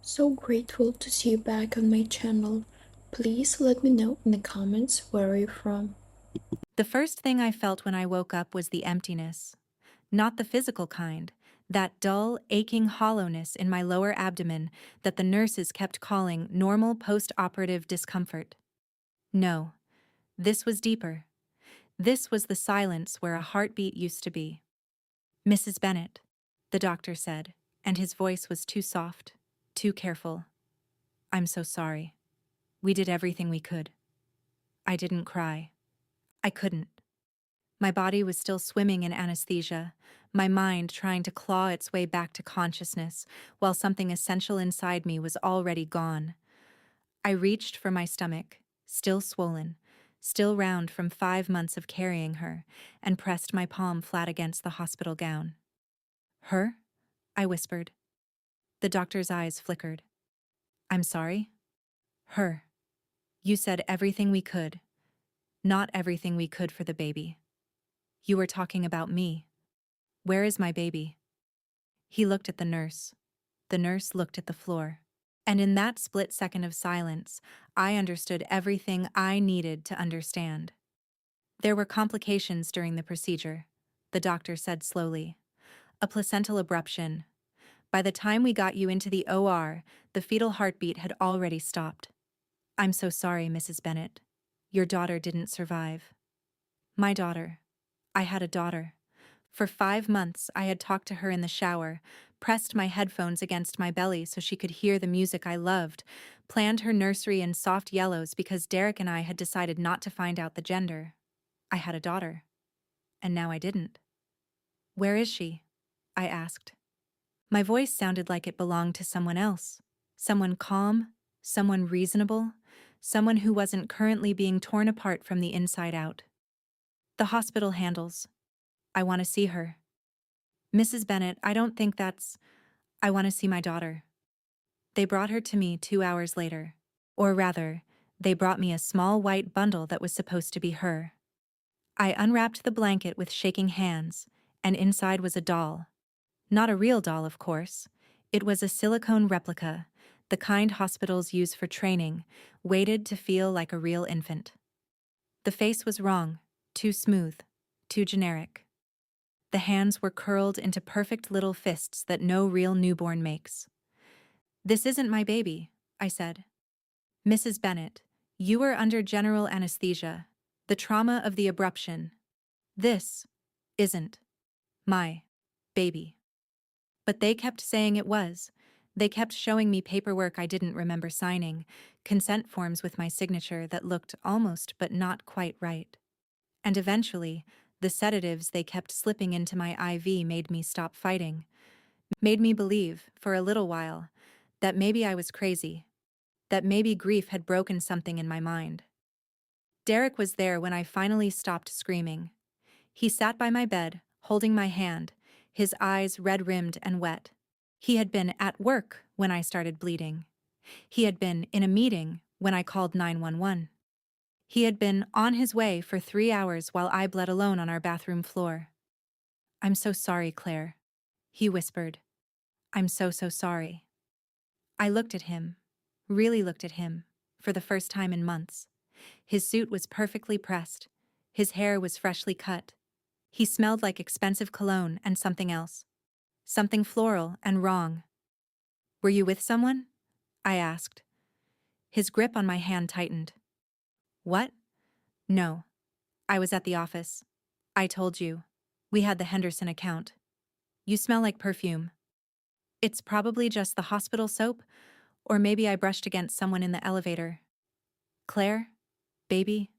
So grateful to see you back on my channel. Please let me know in the comments where you're from. The first thing I felt when I woke up was the emptiness. Not the physical kind, that dull, aching hollowness in my lower abdomen that the nurses kept calling normal post-operative discomfort. No, this was deeper. This was the silence where a heartbeat used to be. "Mrs. Bennet," the doctor said, and his voice was too soft, too careful. "I'm so sorry. We did everything we could." I didn't cry. I couldn't. My body was still swimming in anesthesia, my mind trying to claw its way back to consciousness, while something essential inside me was already gone. I reached for my stomach, still swollen, still round from 5 months of carrying her, and pressed my palm flat against the hospital gown. "Her?" I whispered. The doctor's eyes flickered. "I'm sorry?" "Her. You said everything we could. Not everything we could for the baby. You were talking about me. Where is my baby?" He looked at the nurse. The nurse looked at the floor. And in that split second of silence, I understood everything I needed to understand. "There were complications during the procedure," the doctor said slowly. "A placental abruption. By the time we got you into the OR, the fetal heartbeat had already stopped. I'm so sorry, Mrs. Bennet. Your daughter didn't survive." My daughter. I had a daughter. For 5 months, I had talked to her in the shower, pressed my headphones against my belly so she could hear the music I loved, planned her nursery in soft yellows because Derek and I had decided not to find out the gender. I had a daughter. And now I didn't. "Where is she?" I asked. My voice sounded like it belonged to someone else. Someone calm, someone reasonable, someone who wasn't currently being torn apart from the inside out. "The hospital handles. I want to see her." "Mrs. Bennet, I don't think that's... I want to see my daughter." They brought her to me 2 hours later. Or rather, they brought me a small white bundle that was supposed to be her. I unwrapped the blanket with shaking hands, and inside was a doll. Not a real doll, of course. It was a silicone replica, the kind hospitals use for training, weighted to feel like a real infant. The face was wrong, too smooth, too generic. The hands were curled into perfect little fists that no real newborn makes. "This isn't my baby," I said. "Mrs. Bennet, you were under general anesthesia, the trauma of the abruption. This isn't my baby." But they kept saying it was. They kept showing me paperwork I didn't remember signing, consent forms with my signature that looked almost but not quite right. And eventually, the sedatives they kept slipping into my IV made me stop fighting, made me believe, for a little while, that maybe I was crazy, that maybe grief had broken something in my mind. Derek was there when I finally stopped screaming. He sat by my bed, holding my hand, his eyes red-rimmed and wet. He had been at work when I started bleeding. He had been in a meeting when I called 911. He had been on his way for 3 hours while I bled alone on our bathroom floor. "I'm so sorry, Claire," he whispered. "I'm so sorry." I looked at him, really looked at him, for the first time in months. His suit was perfectly pressed. His hair was freshly cut. He smelled like expensive cologne and something else. Something floral and wrong. "Were you with someone?" I asked. His grip on my hand tightened. "What?" "No. I was at the office. I told you. We had the Henderson account. You smell like perfume." "It's probably just the hospital soap, or maybe I brushed against someone in the elevator." "Claire, baby,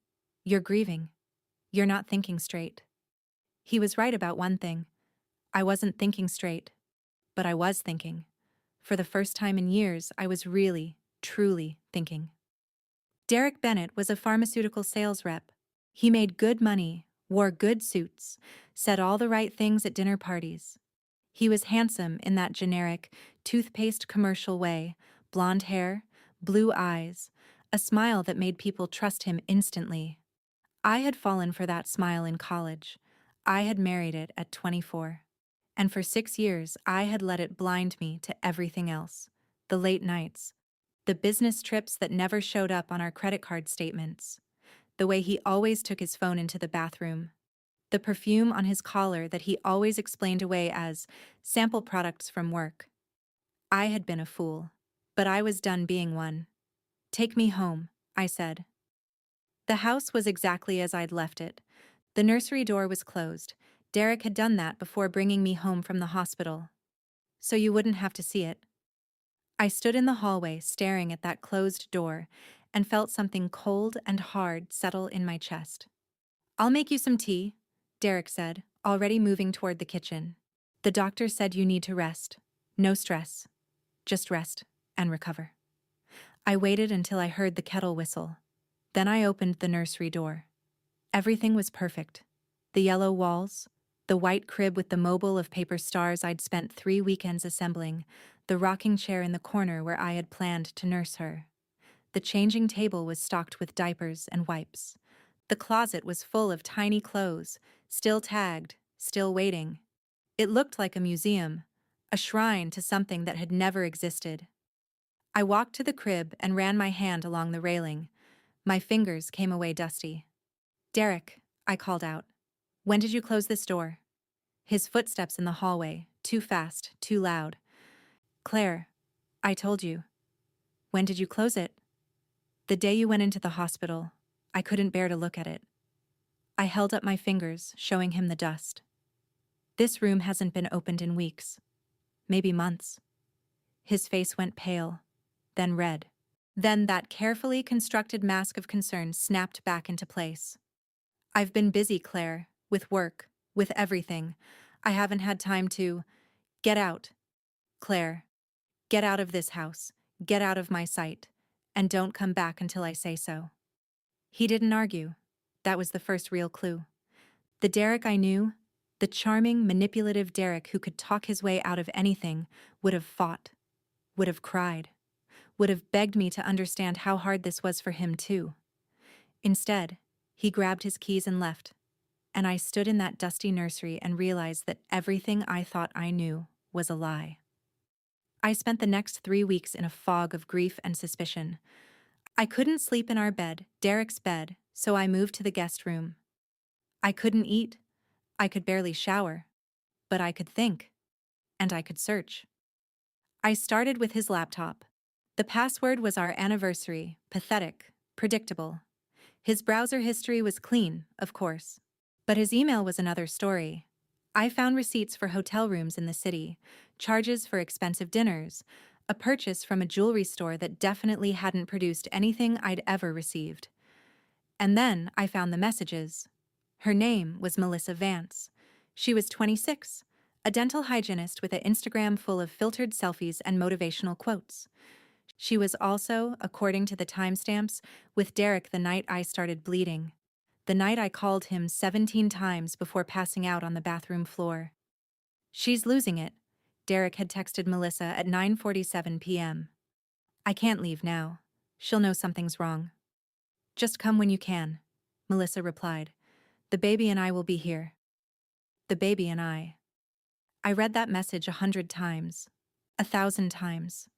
you're grieving. You're not thinking straight." He was right about one thing. I wasn't thinking straight. But I was thinking. For the first time in years, I was really, truly thinking. Derek Bennett was a pharmaceutical sales rep. He made good money, wore good suits, said all the right things at dinner parties. He was handsome in that generic, toothpaste commercial way, blonde hair, blue eyes, a smile that made people trust him instantly. I had fallen for that smile in college. I had married it at 24. And for 6 years, I had let it blind me to everything else. The late nights. The business trips that never showed up on our credit card statements. The way he always took his phone into the bathroom. The perfume on his collar that he always explained away as sample products from work. I had been a fool, but I was done being one. "Take me home," I said. The house was exactly as I'd left it. The nursery door was closed. Derek had done that before bringing me home from the hospital. So you wouldn't have to see it. I stood in the hallway staring at that closed door and felt something cold and hard settle in my chest. "I'll make you some tea," Derek said, already moving toward the kitchen. "The doctor said you need to rest. No stress. Just rest and recover." I waited until I heard the kettle whistle. Then I opened the nursery door. Everything was perfect. The yellow walls, the white crib with the mobile of paper stars I'd spent 3 weekends assembling, the rocking chair in the corner where I had planned to nurse her. The changing table was stocked with diapers and wipes. The closet was full of tiny clothes, still tagged, still waiting. It looked like a museum, a shrine to something that had never existed. I walked to the crib and ran my hand along the railing. My fingers came away dusty. "Derek," I called out. "When did you close this door?" His footsteps in the hallway, too fast, too loud. "Claire, I told you." "When did you close it?" "The day you went into the hospital. I couldn't bear to look at it." I held up my fingers, showing him the dust. "This room hasn't been opened in weeks. Maybe months." His face went pale, then red. Then that carefully constructed mask of concern snapped back into place. "I've been busy, Claire, with work, with everything. I haven't had time to— Get out. Claire. Get out of this house. Get out of my sight. And don't come back until I say so." He didn't argue. That was the first real clue. The Derek I knew, the charming, manipulative Derek who could talk his way out of anything, would have fought, would have cried, would have begged me to understand how hard this was for him too. Instead, he grabbed his keys and left, and I stood in that dusty nursery and realized that everything I thought I knew was a lie. I spent the next 3 weeks in a fog of grief and suspicion. I couldn't sleep in our bed, Derek's bed, so I moved to the guest room. I couldn't eat. I could barely shower. But I could think. And I could search. I started with his laptop. The password was our anniversary, pathetic, predictable. His browser history was clean, of course. But his email was another story. I found receipts for hotel rooms in the city, charges for expensive dinners, a purchase from a jewelry store that definitely hadn't produced anything I'd ever received. And then I found the messages. Her name was Melissa Vance. She was 26, a dental hygienist with an Instagram full of filtered selfies and motivational quotes. She was also, according to the timestamps, with Derek the night I started bleeding. The night I called him 17 times before passing out on the bathroom floor. "She's losing it," Derek had texted Melissa at 9:47 p.m. "I can't leave now. She'll know something's wrong." "Just come when you can," Melissa replied. "The baby and I will be here." The baby and I. I read that message 100 times. 1,000 times.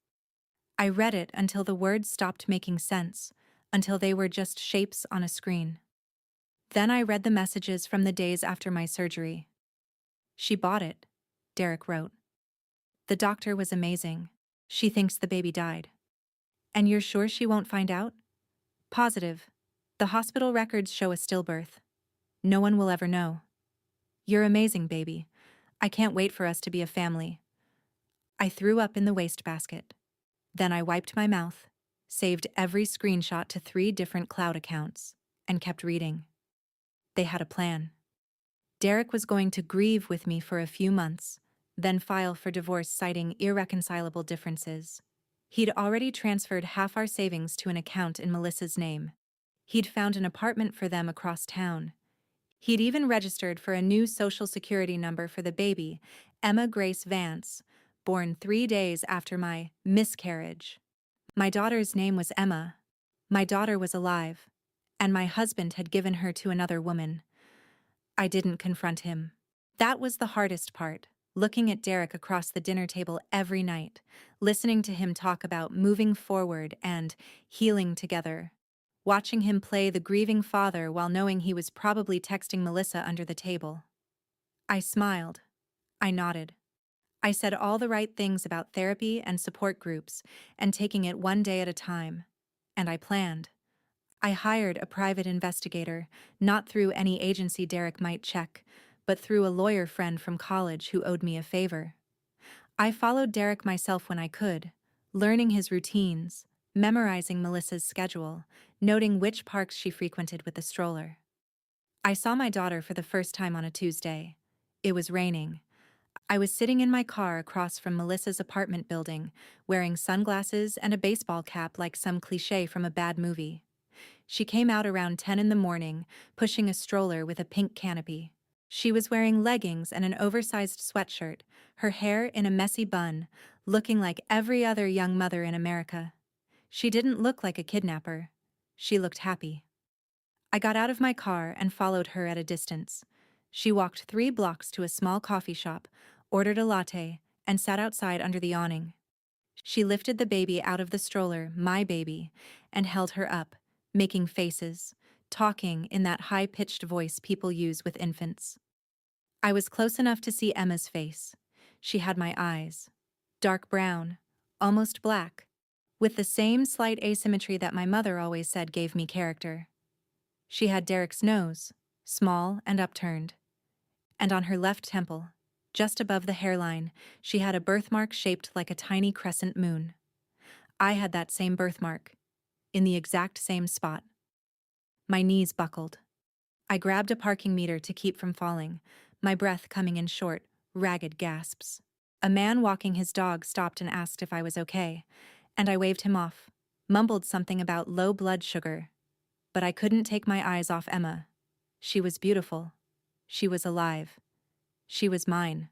I read it until the words stopped making sense, until they were just shapes on a screen. Then I read the messages from the days after my surgery. "She bought it," Derek wrote. "The doctor was amazing. She thinks the baby died." "And you're sure she won't find out?" "Positive. The hospital records show a stillbirth. No one will ever know." "You're amazing, baby. I can't wait for us to be a family." I threw up in the wastebasket. Then I wiped my mouth, saved every screenshot to 3 different cloud accounts, and kept reading. They had a plan. Derek was going to grieve with me for a few months, then file for divorce citing irreconcilable differences. He'd already transferred half our savings to an account in Melissa's name. He'd found an apartment for them across town. He'd even registered for a new social security number for the baby, Emma Grace Vance, born 3 days after my miscarriage. My daughter's name was Emma. My daughter was alive, and my husband had given her to another woman. I didn't confront him. That was the hardest part, looking at Derek across the dinner table every night, listening to him talk about moving forward and healing together, watching him play the grieving father while knowing he was probably texting Melissa under the table. I smiled. I nodded. I said all the right things about therapy and support groups and taking it one day at a time. And I planned. I hired a private investigator, not through any agency Derek might check, but through a lawyer friend from college who owed me a favor. I followed Derek myself when I could, learning his routines, memorizing Melissa's schedule, noting which parks she frequented with the stroller. I saw my daughter for the first time on a Tuesday. It was raining. I was sitting in my car across from Melissa's apartment building, wearing sunglasses and a baseball cap like some cliché from a bad movie. She came out around 10 in the morning, pushing a stroller with a pink canopy. She was wearing leggings and an oversized sweatshirt, her hair in a messy bun, looking like every other young mother in America. She didn't look like a kidnapper. She looked happy. I got out of my car and followed her at a distance. She walked 3 blocks to a small coffee shop, ordered a latte, and sat outside under the awning. She lifted the baby out of the stroller, my baby, and held her up, making faces, talking in that high-pitched voice people use with infants. I was close enough to see Emma's face. She had my eyes. Dark brown, almost black, with the same slight asymmetry that my mother always said gave me character. She had Derek's nose, small and upturned. And on her left temple, just above the hairline, she had a birthmark shaped like a tiny crescent moon. I had that same birthmark, in the exact same spot. My knees buckled. I grabbed a parking meter to keep from falling, my breath coming in short, ragged gasps. A man walking his dog stopped and asked if I was okay, and I waved him off, mumbled something about low blood sugar. But I couldn't take my eyes off Emma. She was beautiful. She was alive. She was mine.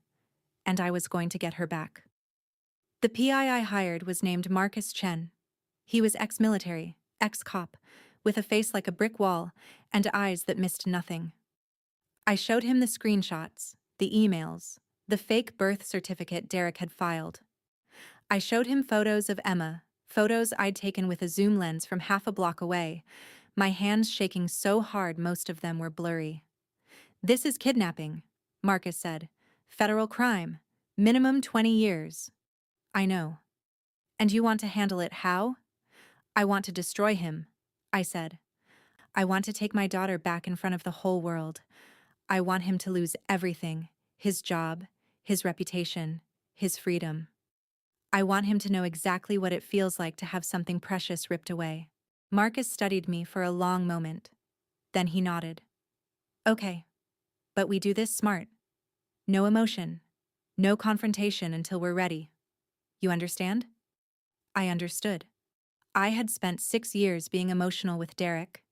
And I was going to get her back. The PI I hired was named Marcus Chen. He was ex-military, ex-cop, with a face like a brick wall and eyes that missed nothing. I showed him the screenshots, the emails, the fake birth certificate Derek had filed. I showed him photos of Emma, photos I'd taken with a zoom lens from half a block away, my hands shaking so hard most of them were blurry. "This is kidnapping," Marcus said. "Federal crime. Minimum 20 years. I know. And you want to handle it how? I want to destroy him, I said. I want to take my daughter back in front of the whole world. I want him to lose everything, his job, his reputation, his freedom. I want him to know exactly what it feels like to have something precious ripped away." Marcus studied me for a long moment. Then he nodded. "Okay, but we do this smart. No emotion, no confrontation until we're ready. You understand?" I understood. I had spent 6 years being emotional with Derek.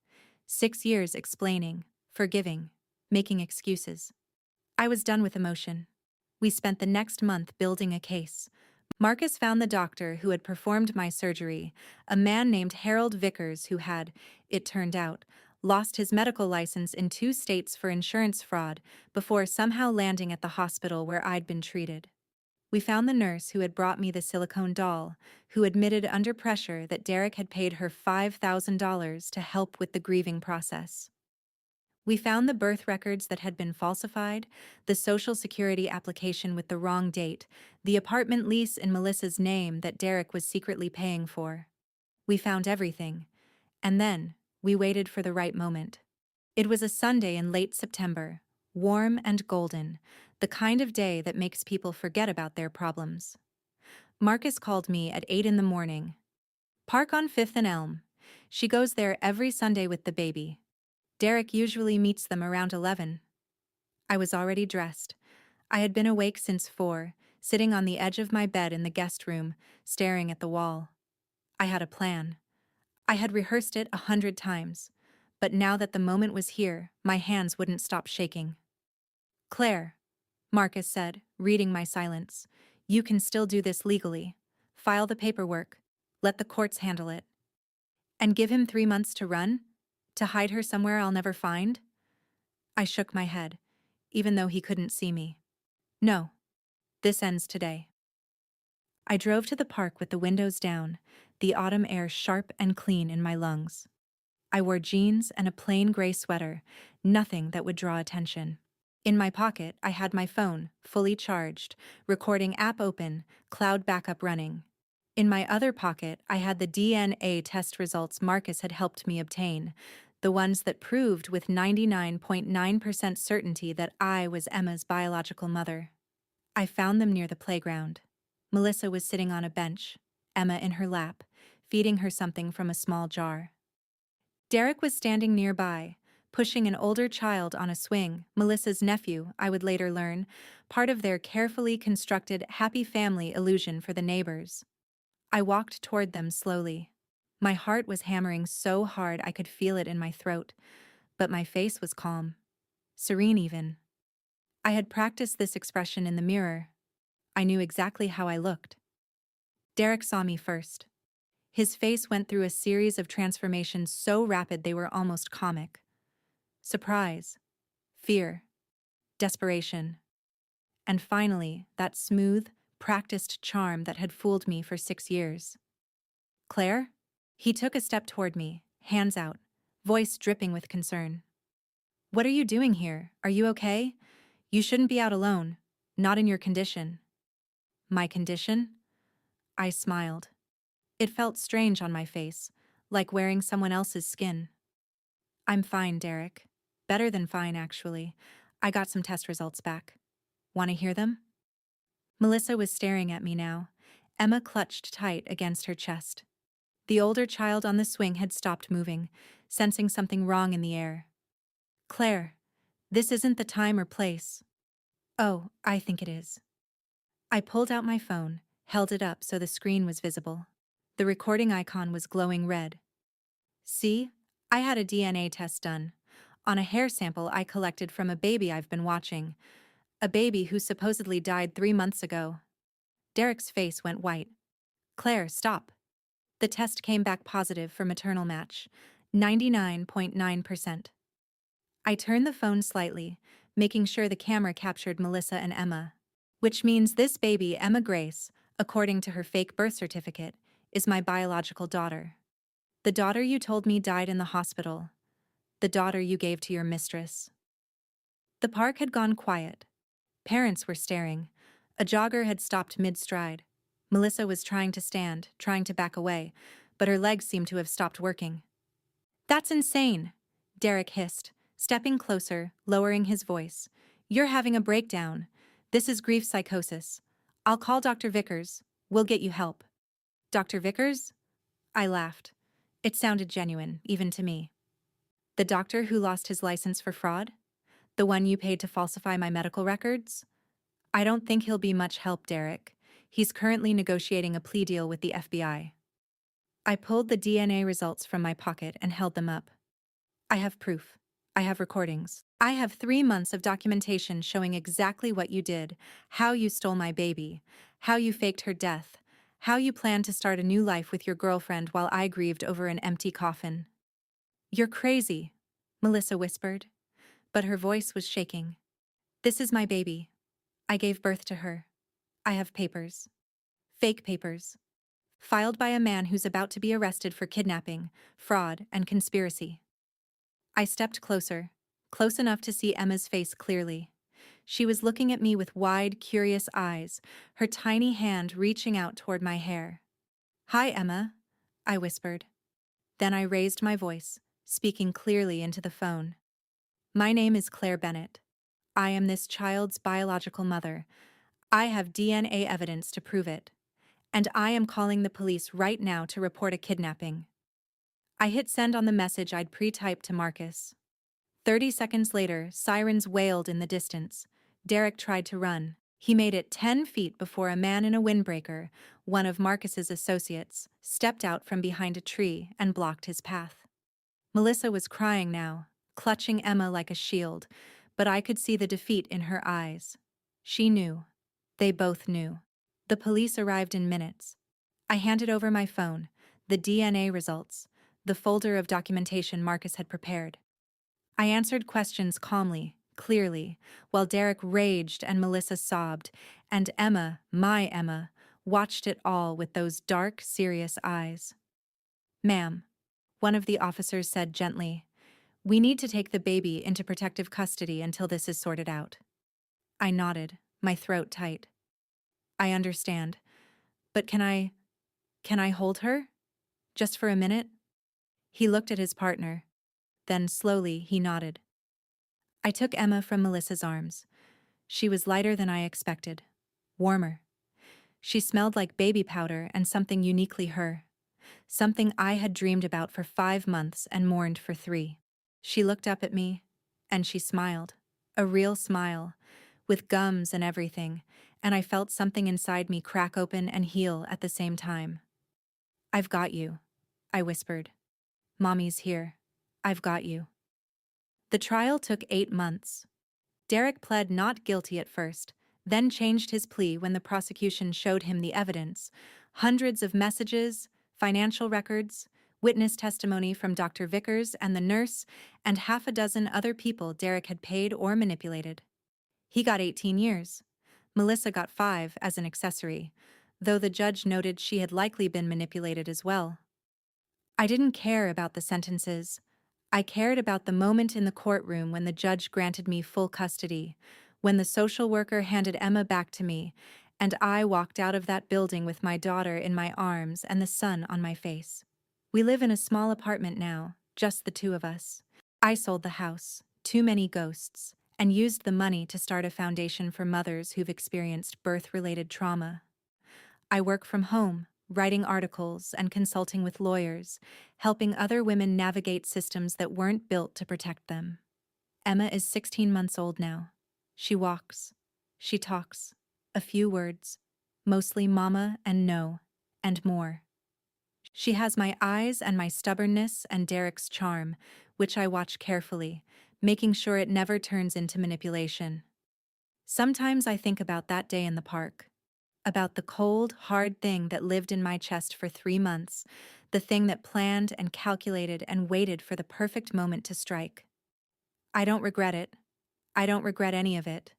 6 years explaining, forgiving, making excuses. I was done with emotion. We spent the next month building a case. Marcus found the doctor who had performed my surgery, a man named Harold Vickers who had, it turned out, lost his medical license in 2 states for insurance fraud before somehow landing at the hospital where I'd been treated. We found the nurse who had brought me the silicone doll, who admitted under pressure that Derek had paid her $5,000 to help with the grieving process. We found the birth records that had been falsified, the Social Security application with the wrong date, the apartment lease in Melissa's name that Derek was secretly paying for. We found everything, and then we waited for the right moment. It was a Sunday in late September, warm and golden, the kind of day that makes people forget about their problems. Marcus called me at 8 in the morning. "Park on 5th and Elm. She goes there every Sunday with the baby. Derek usually meets them around 11. I was already dressed. I had been awake since 4, sitting on the edge of my bed in the guest room, staring at the wall. I had a plan. I had rehearsed it 100 times, but now that the moment was here, my hands wouldn't stop shaking. "Claire," Marcus said, reading my silence, "you can still do this legally. File the paperwork. Let the courts handle it. And give him 3 months to run? To hide her somewhere I'll never find?" I shook my head, even though he couldn't see me. "No. This ends today. I drove to the park with the windows down, the autumn air sharp and clean in my lungs. I wore jeans and a plain gray sweater, nothing that would draw attention. In my pocket, I had my phone, fully charged, recording app open, cloud backup running. In my other pocket, I had the DNA test results Marcus had helped me obtain, the ones that proved with 99.9% certainty that I was Emma's biological mother. I found them near the playground. Melissa was sitting on a bench, Emma in her lap, feeding her something from a small jar. Derek was standing nearby, pushing an older child on a swing, Melissa's nephew, I would later learn, part of their carefully constructed happy family illusion for the neighbors. I walked toward them slowly. My heart was hammering so hard I could feel it in my throat, but my face was calm, serene even. I had practiced this expression in the mirror. I knew exactly how I looked. Derek saw me first. His face went through a series of transformations so rapid they were almost comic. Surprise, fear, desperation, and finally, that smooth, practiced charm that had fooled me for 6 years. Claire? He took a step toward me, hands out, voice dripping with concern. What are you doing here? Are you okay? You shouldn't be out alone, not in your condition. My condition? I smiled. It felt strange on my face, like wearing someone else's skin. I'm fine, Derek. Better than fine, actually. I got some test results back. Want to hear them? Melissa was staring at me now, Emma clutched tight against her chest. The older child on the swing had stopped moving, sensing something wrong in the air. Claire, this isn't the time or place. Oh, I think it is. I pulled out my phone, held it up so the screen was visible. The recording icon was glowing red. See, I had a DNA test done, on a hair sample I collected from a baby I've been watching, a baby who supposedly died 3 months ago. Derek's face went white. Claire, stop. The test came back positive for maternal match, 99.9%. I turned the phone slightly, making sure the camera captured Melissa and Emma. Which means this baby, Emma Grace, according to her fake birth certificate, is my biological daughter. The daughter you told me died in the hospital. The daughter you gave to your mistress. The park had gone quiet. Parents were staring. A jogger had stopped mid-stride. Melissa was trying to stand, trying to back away, but her legs seemed to have stopped working. That's insane, Derek hissed, stepping closer, lowering his voice. You're having a breakdown. This is grief psychosis. I'll call Dr. Vickers. We'll get you help. Dr. Vickers? I laughed. It sounded genuine, even to me. The doctor who lost his license for fraud? The one you paid to falsify my medical records? I don't think he'll be much help, Derek. He's currently negotiating a plea deal with the FBI. I pulled the DNA results from my pocket and held them up. I have proof. I have recordings. I have 3 months of documentation showing exactly what you did, how you stole my baby, how you faked her death, how you planned to start a new life with your girlfriend while I grieved over an empty coffin. You're crazy, Melissa whispered, but her voice was shaking. This is my baby. I gave birth to her. I have papers. Fake papers. Filed by a man who's about to be arrested for kidnapping, fraud, and conspiracy. I stepped closer, close enough to see Emma's face clearly. She was looking at me with wide, curious eyes, her tiny hand reaching out toward my hair. Hi, Emma, I whispered. Then I raised my voice, speaking clearly into the phone. My name is Claire Bennett. I am this child's biological mother. I have DNA evidence to prove it. And I am calling the police right now to report a kidnapping. I hit send on the message I'd pre-typed to Marcus. 30 seconds later, sirens wailed in the distance. Derek tried to run. He made it 10 feet before a man in a windbreaker, one of Marcus's associates, stepped out from behind a tree and blocked his path. Melissa was crying now, clutching Emma like a shield, but I could see the defeat in her eyes. She knew. They both knew. The police arrived in minutes. I handed over my phone, the DNA results, the folder of documentation Marcus had prepared. I answered questions calmly, clearly, while Derek raged and Melissa sobbed, and Emma, my Emma, watched it all with those dark, serious eyes. "Ma'am," one of the officers said gently, "we need to take the baby into protective custody until this is sorted out." I nodded, my throat tight. "I understand. But can I hold her? Just for a minute?" He looked at his partner. Then slowly he nodded. I took Emma from Melissa's arms. She was lighter than I expected. Warmer. She smelled like baby powder and something uniquely her. Something I had dreamed about for 5 months and mourned for 3. She looked up at me, and she smiled. A real smile, with gums and everything, and I felt something inside me crack open and heal at the same time. "I've got you," I whispered. "Mommy's here. I've got you." The trial took 8 months. Derek pled not guilty at first, then changed his plea when the prosecution showed him the evidence: hundreds of messages, financial records, witness testimony from Dr. Vickers and the nurse, and half a dozen other people Derek had paid or manipulated. He got 18 years. Melissa got 5 as an accessory, though the judge noted she had likely been manipulated as well. I didn't care about the sentences. I cared about the moment in the courtroom when the judge granted me full custody, when the social worker handed Emma back to me, and I walked out of that building with my daughter in my arms and the sun on my face. We live in a small apartment now, just the 2 of us. I sold the house, too many ghosts, and used the money to start a foundation for mothers who've experienced birth-related trauma. I work from home, writing articles and consulting with lawyers, helping other women navigate systems that weren't built to protect them. Emma is 16 months old now. She walks. She talks. A few words. Mostly mama and no, and more. She has my eyes and my stubbornness and Derek's charm, which I watch carefully, making sure it never turns into manipulation. Sometimes I think about that day in the park. About the cold, hard thing that lived in my chest for 3 months, the thing that planned and calculated and waited for the perfect moment to strike. I don't regret it. I don't regret any of it.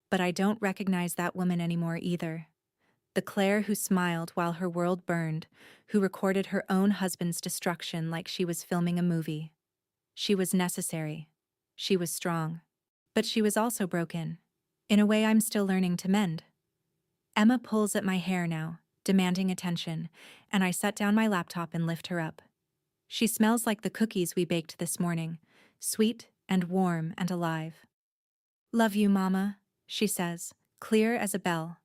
But I don't recognize that woman anymore either. The Claire who smiled while her world burned, who recorded her own husband's destruction like she was filming a movie. She was necessary. She was strong. But she was also broken. In a way I'm still learning to mend. Emma pulls at my hair now, demanding attention, and I set down my laptop and lift her up. She smells like the cookies we baked this morning, sweet and warm and alive. "Love you, Mama," she says, clear as a bell.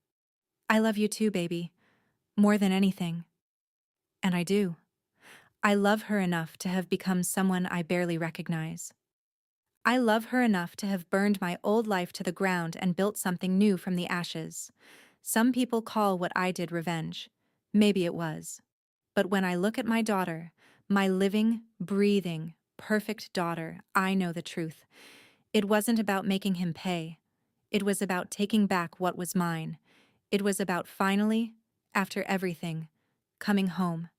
"I love you too, baby. More than anything." And I do. I love her enough to have become someone I barely recognize. I love her enough to have burned my old life to the ground and built something new from the ashes. Some people call what I did revenge. Maybe it was. But when I look at my daughter, my living, breathing, perfect daughter, I know the truth. It wasn't about making him pay. It was about taking back what was mine. It was about finally, after everything, coming home.